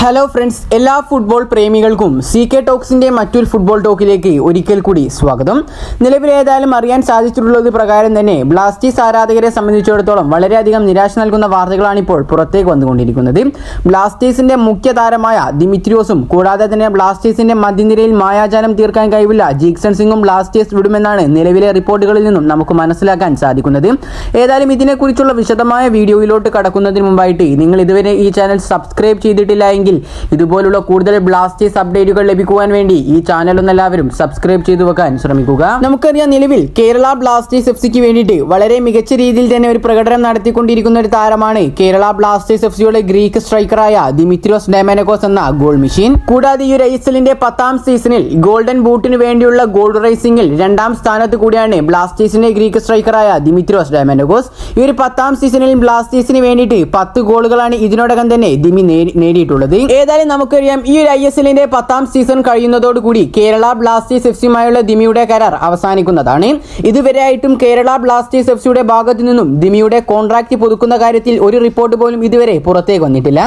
Hello friends, എല്ലാ football പ്രേമികൾക്കും CK ടോക്സിന്റെ മറ്റൊരു football ടോക്കിലേക്ക് ഒരിക്കൽ കൂടി സ്വാഗതം. നിലവിൽ ഏതായാലും അറിയാൻ സാധിച്ചിട്ടുള്ളത് പ്രകാരം തന്നെ ബ്ലാസ്റ്റേഴ്സ് ആരാധകരെ സംബന്ധിച്ചിടത്തോളം വളരെയധികം നിരാശ നൽകുന്ന വാർത്തകളാണ് ഇപ്പോൾ പുറത്തേക്ക് വന്നുകൊണ്ടിരിക്കുന്നത്. ബ്ലാസ്റ്റേഴ്സിന്റെ മുഖ്യ താരമായ ദിമിത്രിയോസും കൂടാതെ തന്നെ ബ്ലാസ്റ്റേഴ്സിന്റെ മധ്യനിരയിൽ മായാജാലം തീർക്കാൻ കഴിവില്ല ജിക്സൺ സിംഗും ബ്ലാസ്റ്റേഴ്സ് വിടുമെന്നാണ് നിലവിലെ റിപ്പോർട്ടുകളിൽ നിന്നും നമുക്ക് മനസ്സിലാക്കാൻ സാധിക്കുന്നത്. ഏതായാലും ഇതിനെക്കുറിച്ചുള്ള വിശദമായ വീഡിയോയിലോട്ട് കടക്കുന്നതിന് മുമ്പായിട്ട് നിങ്ങൾ ഇതുവരെ ഈ ചാനൽ സബ്സ്ക്രൈബ് ചെയ്തിട്ടില്ല എങ്കിൽ ഇതുപോലുള്ള കൂടുതൽ ബ്ലാസ്റ്റേഴ്സ് അപ്ഡേറ്റുകൾ ലഭിക്കുവാൻ വേണ്ടി ഈ ചാനൽ ഒന്ന് എല്ലാവരും സബ്സ്ക്രൈബ് ചെയ്തു വെക്കാൻ ശ്രമിക്കുക. നമുക്കറിയാം, നിലവിൽ കേരള ബ്ലാസ്റ്റേഴ്സ് FCക്ക് വേണ്ടിയിട്ട് വളരെ മികച്ച രീതിയിൽ തന്നെ ഒരു പ്രകടനം നടത്തിക്കൊണ്ടിരിക്കുന്ന ഒരു താരമാണ് കേരള ബ്ലാസ്റ്റേഴ്സ് FCയുടെ ഗ്രീക്ക് സ്ട്രൈക്കറായ ദിമിത്രിയോസ് ഡയമനഗോസ് എന്ന ഗോൾ മെഷീൻ. കൂടാതെ ഈ ഒരു ISLന്റെ 10ാം സീസണിൽ ഗോൾഡൻ ബൂട്ടിന് വേണ്ടിയുള്ള ഗോൾ റേസിംഗിൽ 2ാം സ്ഥാനത്ത് കൂടിയാണ് ബ്ലാസ്റ്റേഴ്സിന്റെ ഗ്രീക്ക് സ്ട്രൈക്കറായ ദിമിത്രിയോസ് ഡയമനഗോസ്. ഈ ഒരു 10ാം സീസണിൽ ബ്ലാസ്റ്റേഴ്സിന് വേണ്ടിയിട്ട് 10 ഗോളുകളാണ് ഇതിനോടകം തന്നെ ദിമി നേടിയിട്ടുള്ളത്. ഏതായാലും നമുക്കറിയാം, ഈ ഒരു ISLന്റെ 10ാം സീസൺ കഴിയുന്നതോടുകൂടി കേരള ബ്ലാസ്റ്റേഴ്സ് FCയുമായുള്ള ദിമിയുടെ കരാർ അവസാനിക്കുന്നതാണ്. ഇതുവരെയായിട്ടും കേരള ബ്ലാസ്റ്റേഴ്സ് FCയുടെ ഭാഗത്തു നിന്നും ദിമിയുടെ കോൺട്രാക്ട് പുതുക്കുന്ന കാര്യത്തിൽ ഒരു റിപ്പോർട്ട് പോലും ഇതുവരെ പുറത്തേക്ക് വന്നിട്ടില്ല.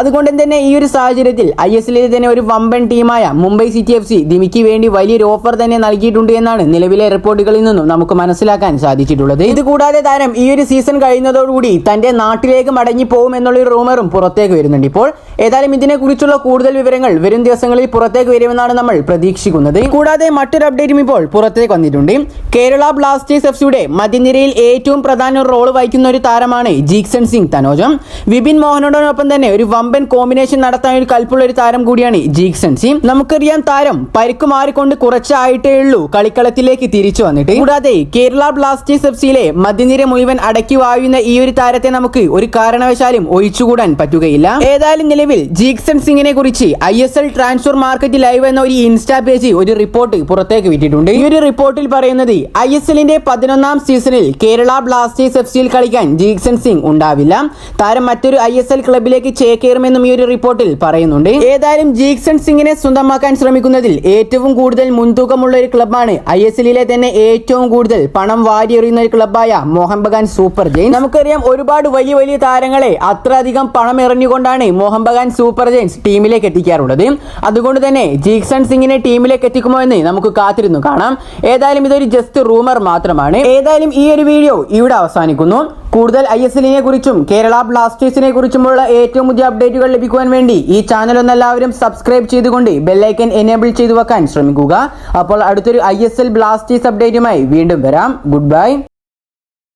അതുകൊണ്ട് തന്നെ ഈ ഒരു സാഹചര്യത്തിൽ ISLിൽ തന്നെ ഒരു വമ്പൻ ടീമായ മുംബൈ സിറ്റി FC ദിമിക്ക് വേണ്ടി വലിയൊരു ഓഫർ തന്നെ നൽകിയിട്ടുണ്ട് എന്നാണ് നിലവിലെ റിപ്പോർട്ടുകളിൽ നിന്നും നമുക്ക് മനസ്സിലാക്കാൻ സാധിച്ചിട്ടുള്ളത്. ഇതുകൂടാതെ താരം ഈ ഒരു സീസൺ കഴിയുന്നതോടുകൂടി തന്റെ നാട്ടിലേക്ക് മടങ്ങി പോകും എന്നുള്ളൊരു റൂമറും പുറത്തേക്ക് വരുന്നുണ്ട്. ഇപ്പോൾ ഏതായാലും ഇതിനെക്കുറിച്ചുള്ള കൂടുതൽ വിവരങ്ങൾ വരും ദിവസങ്ങളിൽ പുറത്തേക്ക് വരുമെന്നാണ് നമ്മൾ പ്രതീക്ഷിക്കുന്നത്. കൂടാതെ മറ്റൊരു അപ്ഡേറ്റും ഇപ്പോൾ പുറത്തേക്ക് വന്നിട്ടുണ്ട്. കേരള ബ്ലാസ്റ്റേഴ്സ് FCയുടെ മധ്യനിരയിൽ ഏറ്റവും പ്രധാന റോൾ വഹിക്കുന്ന ഒരു താരമാണ് ജിക്സൺ സിംഗ് തനോജം. വിപിൻ മോഹനോടൊപ്പം തന്നെ ഒരു വമ്പൻ കോമ്പിനേഷൻ നടത്താൻ ഒരു കൽപ്പുള്ള ഒരു താരം കൂടിയാണ് ജിക്സൺ സിംഗ്. നമുക്കറിയാം, താരം പരിക്ക് മാറിക്കൊണ്ട് കുറച്ചായിട്ടേ ഉള്ളൂ കളിക്കളത്തിലേക്ക് തിരിച്ചു വന്നിട്ട്. കൂടാതെ കേരള ബ്ലാസ്റ്റേഴ്സ് FCയിലെ മധ്യനിര മുഴുവൻ അടക്കി വാഴുന്ന ഈ ഒരു താരത്തെ നമുക്ക് ഒരു കാരണവശാലും ഒഴിച്ചുകൂടാൻ പറ്റുകയില്ല. ഏതായാലും നിലവിൽ ജിക്സൺ സിംഗിനെ കുറിച്ച് ISL ട്രാൻസ്ഫർ മാർക്കറ്റ് ലൈവ് എന്ന ഒരു ഇൻസ്റ്റാ പേജ് ഒരു റിപ്പോർട്ട് പുറത്തേക്ക് വിട്ടിട്ടുണ്ട്. ഈ ഒരു റിപ്പോർട്ടിൽ പറയുന്നത് ISLന്റെ 11ാം സീസണിൽ കേരള ബ്ലാസ്റ്റേഴ്സ് FCയിൽ കളിക്കാൻ ജിക്സൺ സിംഗ് ഉണ്ടാവില്ല. താരം മറ്റൊരു ISL ക്ലബിലേക്ക് ചേക്കേറുമെന്നും ഈ ഒരു റിപ്പോർട്ടിൽ പറയുന്നുണ്ട്. ഏതായാലും ജിക്സൺ സിംഗിനെ സ്വന്തമാക്കാൻ ശ്രമിക്കുന്നതിൽ ഏറ്റവും കൂടുതൽ മുൻതൂക്കമുള്ള ഒരു ക്ലബ്ബാണ് ISLിലെ തന്നെ ഏറ്റവും കൂടുതൽ പണം വാരിയെറിയുന്ന ഒരു ക്ലബ്ബായ മോഹൻ ബഗാൻ സൂപ്പർ ജയൻസ്. നമുക്കറിയാം, ഒരുപാട് വലിയ വലിയ താരങ്ങളെ അത്രയധികം പണം എറിഞ്ഞുകൊണ്ടാണ് മോഹൻ ബഗാൻ സൂപ്പർ ജയൻസ് ടീമിലേക്ക് എത്തിക്കാറുള്ളത്. അതുകൊണ്ട് തന്നെ ജിക്സൺ സിംഗിനെ ടീമിലേക്ക് എത്തിക്കുമോ എന്ന് നമുക്ക് കാത്തിരുന്നു കാണാം. ഏതായാലും ഇതൊരു ജസ്റ്റ് റൂമർ മാത്രമാണ്. ഏതായാലും ഈ ഒരു വീഡിയോ ഇവിടെ അവസാനിക്കുന്നു. കൂടുതൽ ISLിനെ കുറിച്ചും കേരള ബ്ലാസ്റ്റേഴ്സിനെ കുറിച്ചുമുള്ള ഏറ്റവും പുതിയ അപ്ഡേറ്റുകൾ ലഭിക്കുവാൻ വേണ്ടി ഈ ചാനൽ ഒന്ന് എല്ലാവരും സബ്സ്ക്രൈബ് ചെയ്തുകൊണ്ട് ബെല്ലൈക്കൻ എനേബിൾ ചെയ്തു വെക്കാൻ ശ്രമിക്കുക. അപ്പോൾ അടുത്തൊരു ISL ബ്ലാസ്റ്റേഴ്സ് അപ്ഡേറ്റുമായി വീണ്ടും വരാം. Good bye.